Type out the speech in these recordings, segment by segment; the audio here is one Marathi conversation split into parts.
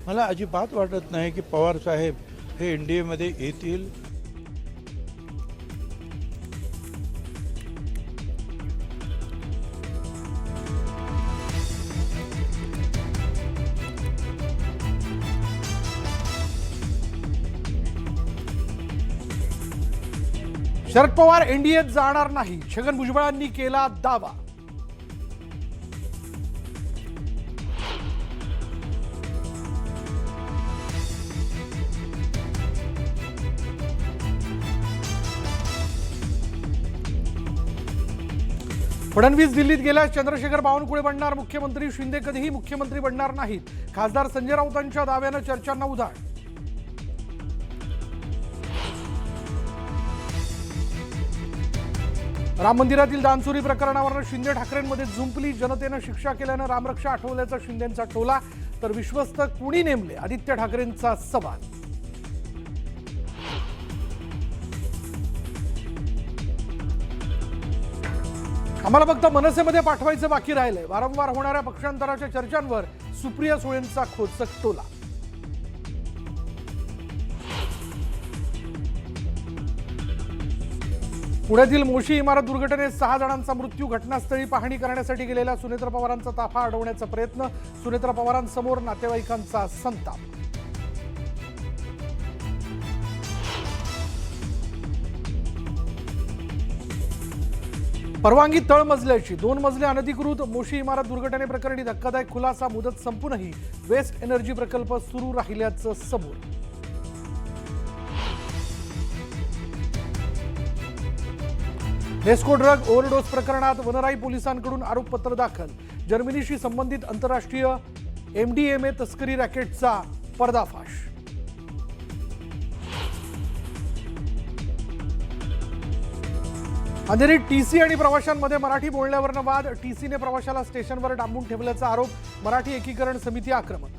मला अजिबात वाटत नाही की पवार साहेब हे एनडीएमध्ये येतील. शरद पवार एनडीएत जाणार नाही, छगन भुजबळांनी केला दावा. फडणवीस दिल्लीत गेल्यास चंद्रशेखर बावनकुळे बनणार मुख्यमंत्री, शिंदे कधीही मुख्यमंत्री बनणार नाहीत. खासदार संजय राऊतांच्या दाव्यानं चर्चांना उधाण. राम मंदिरातील दानचोरी प्रकरणावर शिंदे ठाकरेंमध्ये झुंपली. जनतेनं शिक्षा केल्यानं रामरक्षा आठवल्याचा शिंदेंचा टोला, तर विश्वस्त कुणी नेमले आदित्य ठाकरेंचा सवाल. आम्हाला फक्त मनसेमध्ये पाठवायचं बाकी राहिलंय. वारंवार होणाऱ्या पक्षांतराच्या चर्चांवर सुप्रिया सुळेंचा खोचक टोला. पुण्यातील मोशी इमारत दुर्घटनेत 6 जणांचा मृत्यू. घटनास्थळी पाहणी करण्यासाठी गेलेल्या सुनेत्र पवारांचा ताफा अडवण्याचा प्रयत्न. सुनेत्र पवारांसमोर नातेवाईकांचा संताप. परवानगी तळमजल्याची 2 मजले अनधिकृत. मोशी इमारत दुर्घटनेप्रकरणी धक्कादायक खुलासा. मुदत संपूनही वेस्ट एनर्जी प्रकल्प सुरू राहिल्याचं समोर. नेस्को ड्रग ओव्हरडोस प्रकरणात वनराई पोलिसांकडून आरोपपत्र दाखल. जर्मनीशी संबंधित आंतरराष्ट्रीय एमडीएमए तस्करी रॅकेटचा पर्दाफाश. अंधेरीत टीसी आणि प्रवाशांमध्ये मराठी बोलण्यावरनं वाद. टीसीने प्रवाशाला स्टेशनवर डांबून ठेवल्याचा आरोप. मराठी एकीकरण समिती आक्रमक.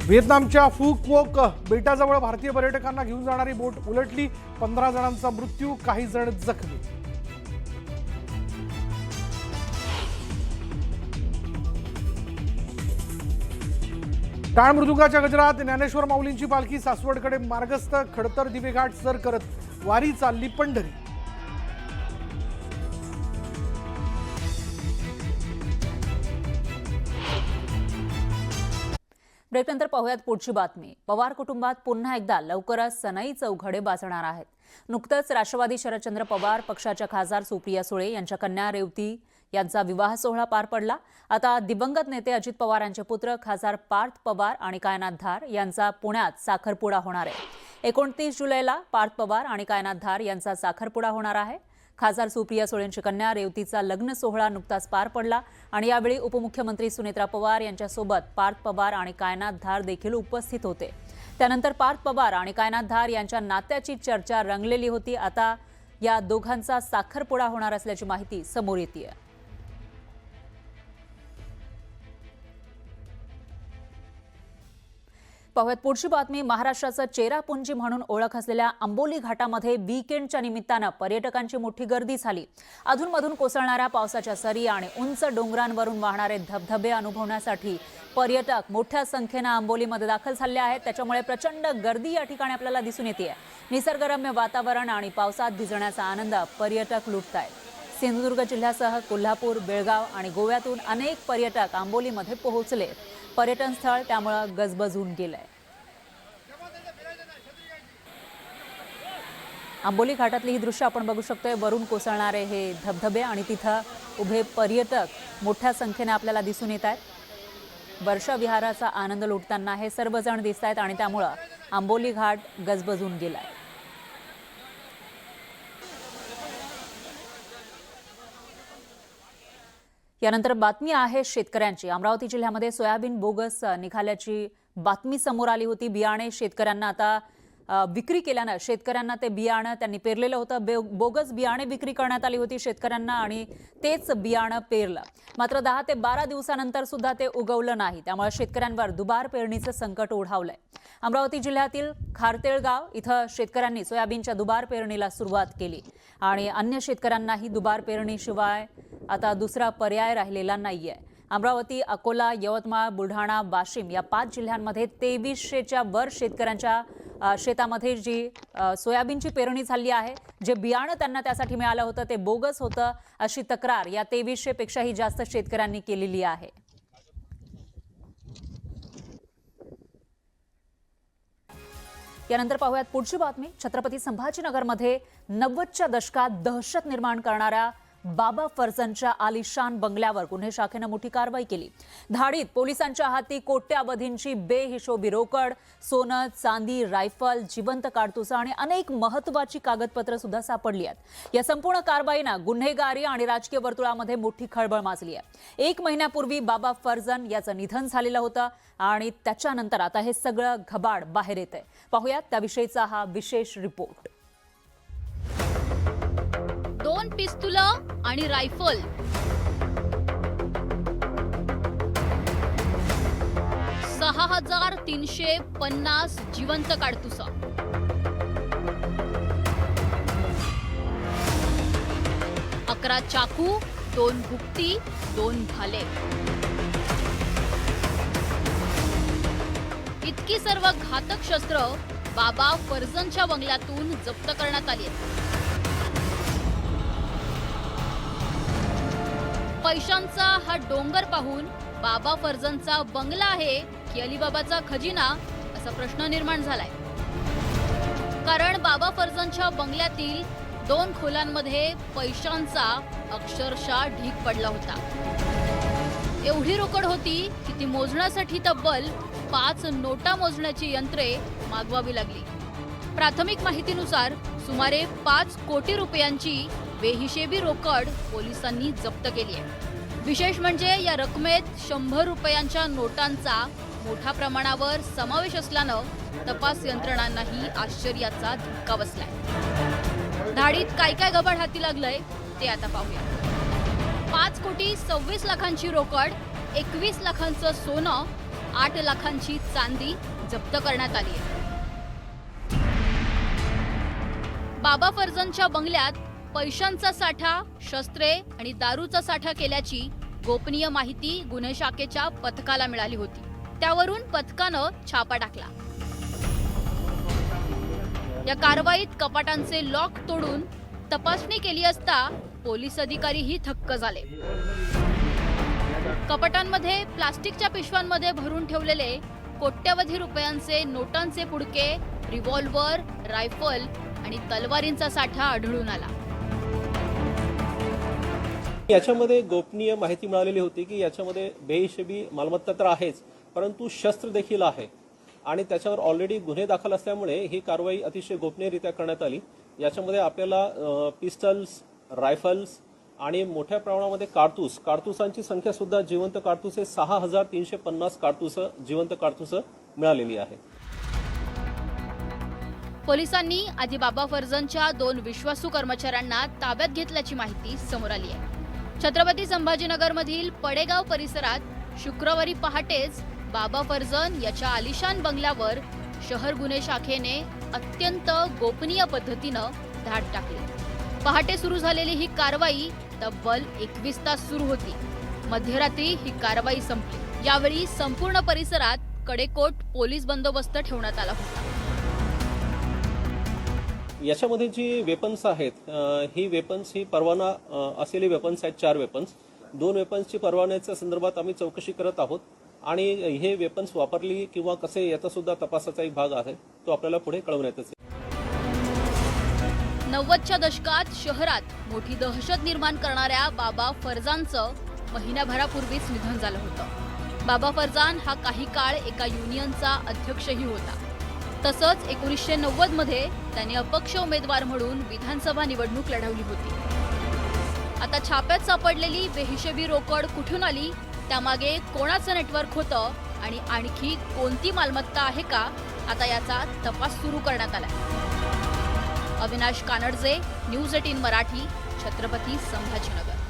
व्हिएतनामच्या फू क्वोक बेटाजवळ भारतीय पर्यटकांना घेऊन जाणारी बोट उलटली. 15 जणांचा मृत्यू, काही जण जखमी. टाळ मृदुंगाच्या गजरात ज्ञानेश्वर माऊलींची पालखी सासवडकडे मार्गस्थ. खडतर दिवेघाट सर करत वारी चालली पंढरी. ब्रेकनंतर पाहूयात पुढची बातमी. पवार कुटुंबात पुन्हा एकदा लवकरच सनई चौघडे बाजणार आहेत. नुकतंच राष्ट्रवादी शरदचंद्र पवार पक्षाच्या खासदार सुप्रिया सुळे यांच्या कन्या रेवती यांचा विवाह सोहळा पार पडला. आता दिवंगत नेते अजित पवार यांचे पुत्र खासदार पार्थ पवार आणि कायनाथ धार यांचा पुण्यात साखरपुडा होणार आहे. 29 जुलैला पार्थ पवार आणि कायनाथ धार यांचा साखरपुडा होणार आहे. खासदार सुप्रिया सुळेंची कन्या रेवतीचा लग्न सोहळा नुकताच पार पडला आणि यावेळी उपमुख्यमंत्री सुनेत्रा पवार यांच्यासोबत पार्थ पवार आणि कायनाथ धार देखील उपस्थित होते. त्यानंतर पार्थ पवार आणि कायनाथ धार यांच्या नात्याची चर्चा रंगलेली होती. आता या दोघांचा साखरपुडा होणार असल्याची माहिती समोर येते. पाहूयात पुढची बातमी. महाराष्ट्राचं चेरापुंजी म्हणून ओळख असलेल्या आंबोली घाटामध्ये वीकेंडच्या निमित्तानं पर्यटकांची मोठी गर्दी झाली. अधूनमधून कोसळणाऱ्या पावसाच्या सरी आणि उंच डोंगरांवरून वाहणारे धबधबे अनुभवण्यासाठी पर्यटक मोठ्या संख्येनं आंबोलीमध्ये दाखल झाले आहेत. त्याच्यामुळे प्रचंड गर्दी या ठिकाणी आपल्याला दिसून येते. निसर्गरम्य वातावरण आणि पावसात भिजण्याचा आनंद पर्यटक लुटतायत. सिंधुदुर्ग जिल्ह्यासह कोल्हापूर, बेळगाव आणि गोव्यातून अनेक पर्यटक आंबोलीमध्ये पोहोचले. पर्यटन स्थळ त्यामुळे गजबजून गेलंय. आंबोली घाटातली ही दृश्य आपण बघू शकतोय. वरून कोसळणारे हे धबधबे आणि तिथं उभे पर्यटक मोठ्या संख्येने आपल्याला दिसून येत आहेत. वर्षविहाराचा आनंद लुटताना हे सर्वजण दिसत आहेत आणि त्यामुळे आंबोली घाट गजबजून गेलाय. यानंतर बातमी आहे शेतकऱ्यांची. अमरावती जिल्ह्यामध्ये सोयाबीन बोगस निघाल्याची बातमी समोर आली होती. बियाणे शेतकऱ्यांना आता विक्री केल्यानं शेतकऱ्यांना ते बियाणं त्यांनी पेरलेलं होतं, बोगस बियाणे विक्री करण्यात आली होती शेतकऱ्यांना आणि तेच बियाणं पेरलं. मात्र 10 ते 12 दिवसानंतर सुद्धा ते उगवलं नाही, त्यामुळे शेतकऱ्यांवर दुबार पेरणीचं संकट ओढावलंय. अमरावती जिल्ह्यातील खारतेळगाव इथं शेतकऱ्यांनी सोयाबीनच्या दुबार पेरणीला सुरुवात केली आणि अन्य शेतकऱ्यांनाही दुबार पेरणीशिवाय आता दुसरा पर्याय राहिलेला नाहीये. अमरावती, अकोला, यवतमाळ, बुलढाणा, वाशिम या 5 जिल्ह्यांमध्ये 2300च्या वर शेतकऱ्यांच्या शेतामध्ये जी सोयाबीनची पेरणी झाली आहे, जे बियाणं त्यांना त्यासाठी मिळालं होतं ते बोगस होतं, अशी तक्रार या 2300 पेक्षाही जास्त शेतकऱ्यांनी केलेली आहे. यानंतर पाहूयात पुढची बातमी. छत्रपती संभाजीनगरमध्ये 90च्या दशकात दहशत निर्माण करणाऱ्या बाबा फर्जनच्या आलिशान बंगल्यावर गुन्हे शाखेनं मोठी कारवाई केली. धाडीत पोलिसांच्या हाती कोट्यावधींची बेहिशोबी रोकड, सोनं, चांदी, रायफल, जिवंत काडतुसं आणि अनेक महत्त्वाची कागदपत्र सुद्धा सापडली आहेत. या संपूर्ण कारवाईनं गुन्हेगारी आणि राजकीय वर्तुळामध्ये मोठी खळबळ माजली आहे. 1 महिन्यापूर्वी बाबा फर्जन याचं निधन झालेलं होतं आणि त्याच्यानंतर आता हे सगळं घबाड बाहेर येतंय. पाहूयात त्याविषयीचा हा विशेष रिपोर्ट. 2 पिस्तुलं आणि रायफल, 6350 जिवंत काडतुसं, 11 चाकू, 2 भुकटी, 2 भाले, इतकी सर्व घातक शस्त्र बाबा फर्जनच्या बंगल्यातून जप्त करण्यात आली आहेत. पैशांचा हा डोंगर पाहून बाबा फर्जनचा बंगला आहे की अलिबाबाचा खजिना असा प्रश्न निर्माण झालाय. कारण बाबा फर्जनच्या बंगल्यातील 2 खोल्यांमध्ये पैशांचा अक्षरशः ढीग पडला होता. एवढी रोकड होती की ती मोजण्यासाठी तब्बल 5 नोटा मोजण्याची यंत्रे मागवावी लागली. प्राथमिक माहितीनुसार सुमारे 5 कोटी रुपयांची बेहिशेबी रोकड पोलिसांनी जप्त केली आहे. विशेष म्हणजे या रकमेत 100 रुपयांच्या नोटांचा मोठ्या प्रमाणावर समावेश असल्यानं तपास यंत्रणांनाही आश्चर्याचा धक्का बसलाय. धाडीत काय काय घबाड हाती लागलंय ते आता पाहूया. 5 कोटी 26 लाखांची रोकड, 21 लाखांचं सोनं, 8 लाखांची चांदी जप्त करण्यात आली आहे. बाबा फर्जनच्या बंगल्यात पैशांचा साठा, शस्त्रे आणि दारूचा साठा केल्याची गोपनीय माहिती गुन्हे शाखेच्या पथकाला मिळाली होती. त्यावरून पथकानं छापा टाकला. या कारवाईत कपाटांचे लॉक तोडून तपासणी केली असता पोलीस अधिकारीही थक्क झाले. कपाटांमध्ये प्लास्टिकच्या पिशव्यांमध्ये भरून ठेवलेले कोट्यवधी रुपयांचे नोटांचे पुडके, रिव्हॉल्वर, रायफल आणि तलवारींचा साठा आढळून आला. याच्यामध्ये गोपनीय माहिती मिळालेली होती की याच्यामध्ये बेहिशेबी मालमत्ता तर आहेच, परंतु शस्त्र देखील आहे आणि त्याच्यावर ऑलरेडी गुन्हे दाखल असल्यामुळे ही कारवाई अतिशय गोपनीयरित्या करण्यात आली. याच्यामध्ये आपल्याला पिस्टल्स, रायफल्स आणि मोठ्या प्रमाणामध्ये काडतुसांची संख्या सुद्धा जिवंत काडतुसे 6350 काडतुसं जिवंत काडतुसं मिळालेली आहे. पोलिसांनी आधी बाबा फर्जनच्या 2 विश्वासू कर्मचाऱ्यांना ताब्यात घेतल्याची माहिती समोर आली आहे. छत्रपती संभाजीनगरमधील पडेगाव परिसरात शुक्रवारी पहाटेच बाबा फर्जन याच्या आलिशान बंगल्यावर शहर गुन्हे शाखेने अत्यंत गोपनीय पद्धतीनं धाड टाकली. पहाटे सुरू झालेली ही कारवाई तब्बल 21 तास सुरू होती. मध्यरात्री ही कारवाई संपली. यावेळी संपूर्ण परिसरात कडेकोट पोलीस बंदोबस्त ठेवण्यात आला होता. याच्यामध्ये जी वेपन्स आहेत ही वेपन्स ही परवाना असलेली वेपन्स आहेत. 4 वेपन्स, 2 वेपन्सची परवान्याच्या संदर्भात आम्ही चौकशी करत आहोत आणि हे वेपन्स वापरली किंवा कसे याचा सुद्धा तपासाचा एक भाग आहे, तो आपल्याला पुढे कळवण्यात येईल. 90च्या दशकात शहरात मोठी दहशत निर्माण करणाऱ्या बाबा फर्जानचं महिन्याभरापूर्वीच निधन झालं होतं. बाबा फर्जान हा काही काळ एका युनियनचा अध्यक्षही होता. तसंच 1990 मध्ये त्यांनी अपक्ष उमेदवार म्हणून विधानसभा निवडणूक लढवली होती. आता छाप्यात सापडलेली बेहिशेबी रोकड कुठून आली, त्यामागे कोणाचं नेटवर्क होतं आणि आणखी कोणती मालमत्ता आहे का, आता याचा तपास सुरू करण्यात आलाय. अविनाश कानडजे, न्यूज 18 मराठी, छत्रपती संभाजीनगर.